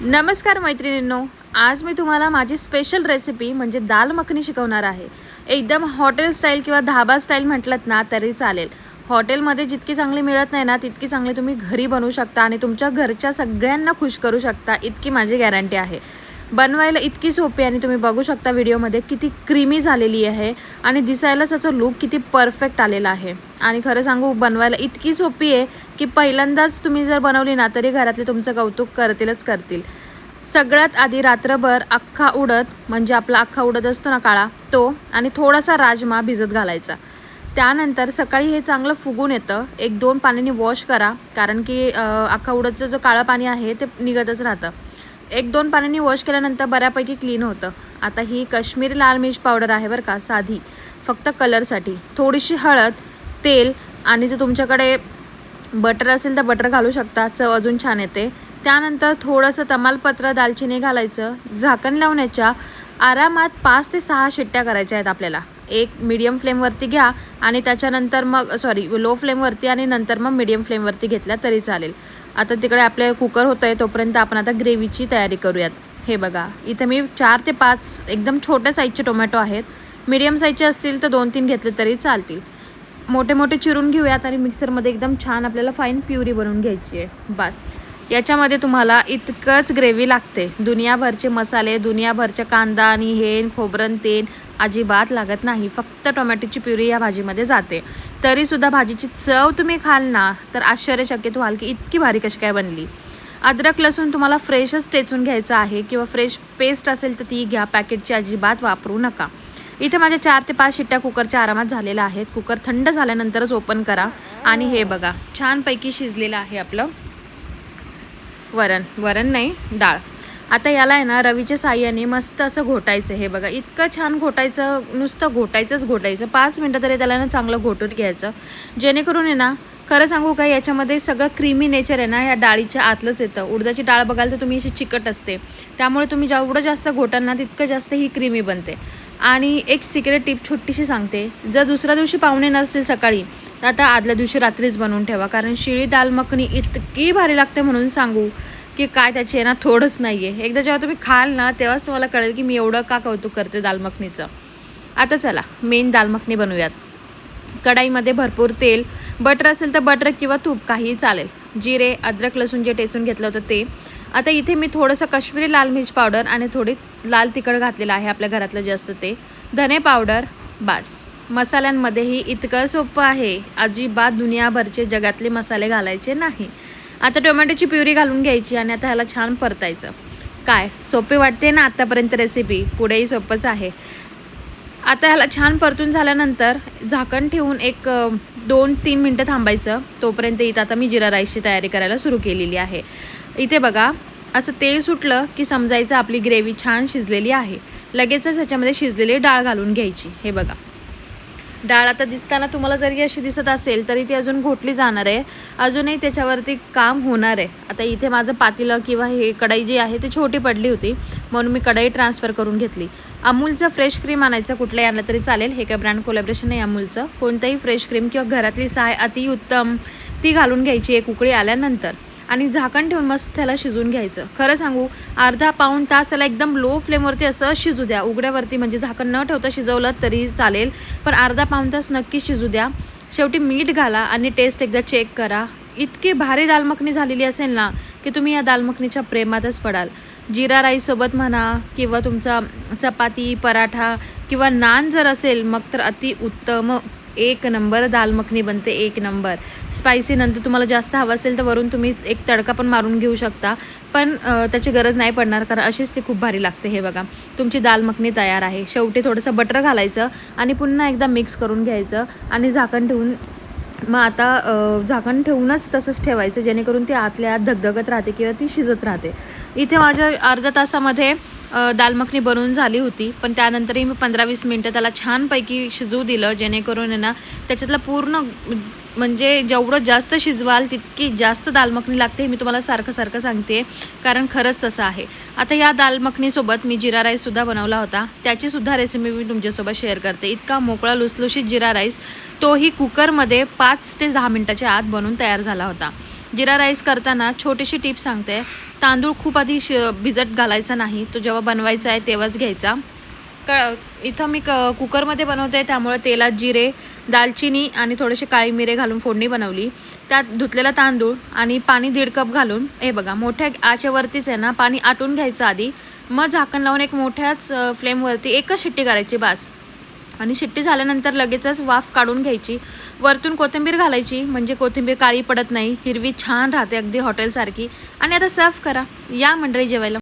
नमस्कार मैत्रिणींनो, आज मी तुम्हाला माझी स्पेशल रेसिपी म्हणजे दाल मखनी शिकवणार आहे। एकदम हॉटेल स्टाईल किंवा धाबा स्टाईल म्हटलत ना तरी चालेल। हॉटेलमध्ये जितकी चांगली मिळत नाही ना तितकी चांगली तुम्ही घरी बनवू शकता आणि तुमच्या घरच्या सगळ्यांना खुश करू शकता, इतकी माझी गॅरंटी आहे। बनवायला इतकी सोपी आणि तुम्ही बघू शकता व्हिडिओमध्ये किती क्रीमी झालेली आहे आणि दिसायलाच त्याचा लुक किती परफेक्ट आलेला आहे। आणि खरं सांगू बनवायला इतकी सोपी आहे की पहिल्यांदाच तुम्ही जर बनवली ना तरी घरातले तुमचं कौतुक करतील। सगळ्यात आधी रात्रभर अख्खा उडद म्हणजे आपला अख्खा उडद असतो ना काळा तो आणि थोडासा राजमा भिजत घालायचा। त्यानंतर सकाळी हे चांगलं फुगून येतं। 1-2 पाण्याने वॉश करा कारण की अख्खा उडदचं जो काळं पाणी आहे ते निघतच राहतं। 1-2 पाण्याने वॉश केल्यानंतर बऱ्यापैकी क्लीन होतं। आता ही काश्मीरी लाल मिर्च पावडर आहे बरं का, साधी, फक्त कलरसाठी। थोडीशी हळद, तेल आणि जर तुमच्याकडे बटर असेल तर बटर घालू शकता, चव अजून छान येते। त्यानंतर थोडंसं तमालपत्र, दालचिनी घालायचं। झाकण लावण्याच्या आरामात 5 ते 6 शिट्ट्या करायच्या आहेत आपल्याला। एक मीडियम फ्लेमवरती घ्या आणि त्याच्यानंतर मग लो फ्लेमवरती आणि नंतर मग मीडियम फ्लेमवरती घेतल्या तरी चालेल। आता तिकडे आपले कुकर होतं आहे तोपर्यंत आपण आता ग्रेव्हीची तयारी करूयात। हे बघा इथे मी 4 ते 5 एकदम छोट्या साईजचे टोमॅटो आहेत। मीडियम साईजचे असतील तर 2-3 घेतले तरी चालतील। मोठे मोठे चिरून घेऊयात आणि मिक्सरमध्ये एकदम छान आपल्याला फाईन प्युरी बनवून घ्यायची आहे। बस याच्यामध्ये तुम्हाला इतकंच ग्रेव्ही लागते। दुनियाभरचे मसाले, दुनियाभरच्या कांदा आणि हेन खोबरं तेल अजिबात लागत नाही। फक्त टोमॅटोची प्युरी या भाजीमध्ये जाते। तरीसुद्धा भाजीची चव तुम्ही खाल ना तर आश्चर्यचकित व्हाल की इतकी भारी कशी काय बनली। अद्रक लसूण तुम्हाला फ्रेशच टेचून घ्यायचं आहे किंवा फ्रेश पेस्ट असेल तर ती घ्या, पॅकेटची अजिबात वापरू नका। इथे माझ्या 4 ते 5 शिट्ट्या कुकरच्या आरामात झालेल्या आहेत। कुकर थंड झाल्यानंतरच ओपन करा आणि हे बघा छानपैकी शिजलेलं आहे आपलं वरण नाही डाळ। आता याला आहे ना रवीच्या साह्याने मस्त असं घोटायचं। हे बघा इतकं छान घोटायचं, नुसतं घोटायचं 5 मिनटं तरी त्याला ना चांगलं घोटून घ्यायचं, जेणेकरून आहे ना खरं सांगू का याच्यामध्ये सगळं क्रीमी नेचर आहे ना ह्या डाळीच्या आतलंच येतं। उडदाची डाळ बघाल तर तुम्ही अशी चिकट असते, त्यामुळे तुम्ही जेवढं जास्त घोटाल ना तितकं जास्त ही क्रीमी बनते। आणि एक सिक्रेट टिप छोटीशी सांगते, जर दुसऱ्या दिवशी पाहुणे नसतील सकाळी तर आता आदल्या दिवशी रात्रीच बनवून ठेवा, कारण शिळी दाल मखनी इतकी भारी लागते म्हणून सांगू की काय त्याची आहे ना थोडंच नाही आहे। एकदा जेव्हा तुम्ही खाल ना तेव्हाच तुम्हाला कळेल की मी एवढं का कौतुक करते दाल मखनीचं। आता चला मेन दाल मखनी बनवूयात। कढाईमध्ये भरपूर तेल, बटर असेल तर बटर किंवा तूप काहीही चालेल, जिरे, अद्रक लसूण जे टेचून घेतलं होतं ते। आता इथे मी थोडंसं काश्मीरी लाल मिर्च पावडर आणि थोडी लाल तिखट घातलेलं आहे आपल्या घरातलं जे असतं ते, धने पावडर। बस मसाल्यांमध्येही इतकं सोपं आहे, अजिबात दुनियाभरचे जगातले मसाले घालायचे नाही। आता टोमॅटोची प्युरी घालून घ्यायची आणि आता ह्याला छान परतायचं। काय सोपे वाटते ना आतापर्यंत रेसिपी, पुढेही सोपंच आहे। आता ह्याला छान परतून झाल्यानंतर झाकण ठेवून एक 2-3 मिनटं थांबायचं। तोपर्यंत इथं आता मी जिरा राईसची तयारी करायला सुरू केलेली आहे। इथे बघा असं तेल सुटलं की समजायचं आपली ग्रेव्ही छान शिजलेली आहे। लगेचच ह्याच्यामध्ये शिजलेली डाळ घालून घ्यायची। हे बघा डाळ आता दिसताना तुम्हाला जरी अशी दिसत असेल तरी ती अजून घोटली जाणार आहे, अजूनही त्याच्यावरती काम होणार आहे। आता इथे माझं पातेलं किंवा हे कढई जी आहे ती छोटी पडली होती म्हणून मी कढई ट्रान्सफर करून घेतली। अमूलचं फ्रेश क्रीम आणायचं, कुठलंही आणलं तरी चालेल, हे काय ब्रँड कोलॅबरेशन नाही अमूलचं। कोणतंही फ्रेश क्रीम किंवा घरातली साय अतिउत्तम ती घालून घ्यायची एक उकळी आल्यानंतर आणि झाकण ठेवून मस्त त्याला शिजून घ्यायचं। खरं सांगू अर्धा-पाऊण तास त्याला एकदम लो फ्लेमवरती असं शिजू द्या, उघड्यावरती म्हणजे झाकण न ठेवता शिजवलं तरी चालेल, पण अर्धा-पाऊण तास नक्की शिजू द्या। शेवटी मीठ घाला आणि टेस्ट एकदा चेक करा। इतकी भारी दाल मखनी झालेली असेल ना की तुम्ही या दाल मखनीच्या प्रेमातच पडाल। जिरा राईससोबत म्हणा किंवा तुमचा चपाती, पराठा किंवा नान जर असेल मग तर अतिउत्तम, एक नंबर दाल मखनी बनते, एक नंबर। स्पायसी नंतर तुम्हाला जास्त हवं असेल तर वरून तुम्ही एक तडका पण मारून घेऊ शकता, पण त्याची गरज नाही पडणार कारण अशीच ती खूप भारी लागते। हे बघा तुमची दाल मखनी तयार आहे। शेवटी थोडंसं बटर घालायचं आणि पुन्हा एकदा मिक्स करून घ्यायचं आणि झाकण ठेवून मग आता झाकण ठेवूनच तसंच ठेवायचं, जेणेकरून ती आतल्या आत धगधगत राहते किंवा ती शिजत राहते। इथे माझ्या अर्ध्या तासामध्ये दाल मखनी बनवून झाली होती, पण त्यानंतरही मी 15-20 मिनटं त्याला छानपैकी शिजवू दिलं, जेणेकरून आहे ना त्याच्यातलं पूर्ण म्हणजे जेवढं जास्त शिजवाल तितकी जास्त दाल मखनी लागते। मी तुम्हाला सारखं सांगते कारण खरंच तसं आहे। आता या दाल मखनीसोबत मी जिरा राईससुद्धा बनवला होता, त्याचीसुद्धा रेसिपी मी तुमच्यासोबत शेअर करते। इतका मोकळा लुसलुशीत जिरा राईस, तोही कुकरमध्ये 5 ते 10 मिनटाच्या आत बनवून तयार झाला होता। जिरा राईस करताना छोटीशी टिप सांगते, तांदूळ खूप आधी भिजत घालायचा नाही, तो जेव्हा बनवायचा आहे तेव्हाच घ्यायचा. इथं मी कुकरमध्ये बनवते आहे, त्यामुळे तेलात जिरे, दालचिनी आणि थोडेसे काळी मिरे घालून फोडणी बनवली. त्यात धुतलेला तांदूळ आणि पाणी 1.5 कप घालून हे बघा मोठ्या आचेवरतीच आहे ना पाणी आटून घ्यायचं आधी, मग झाकण लावून एक मोठ्याच फ्लेमवरती एकच शिट्टी करायची बास. आणि शिट्टी झाल्यानंतर लगेचच वाफ काढून घ्यायची. वरतून कोथिंबीर घालायची, म्हणजे कोथिंबीर काळी पडत नाही, हिरवी छान राहते अगदी हॉटेलसारखी. आणि आता सर्व करा. या मंडळी जेवायला.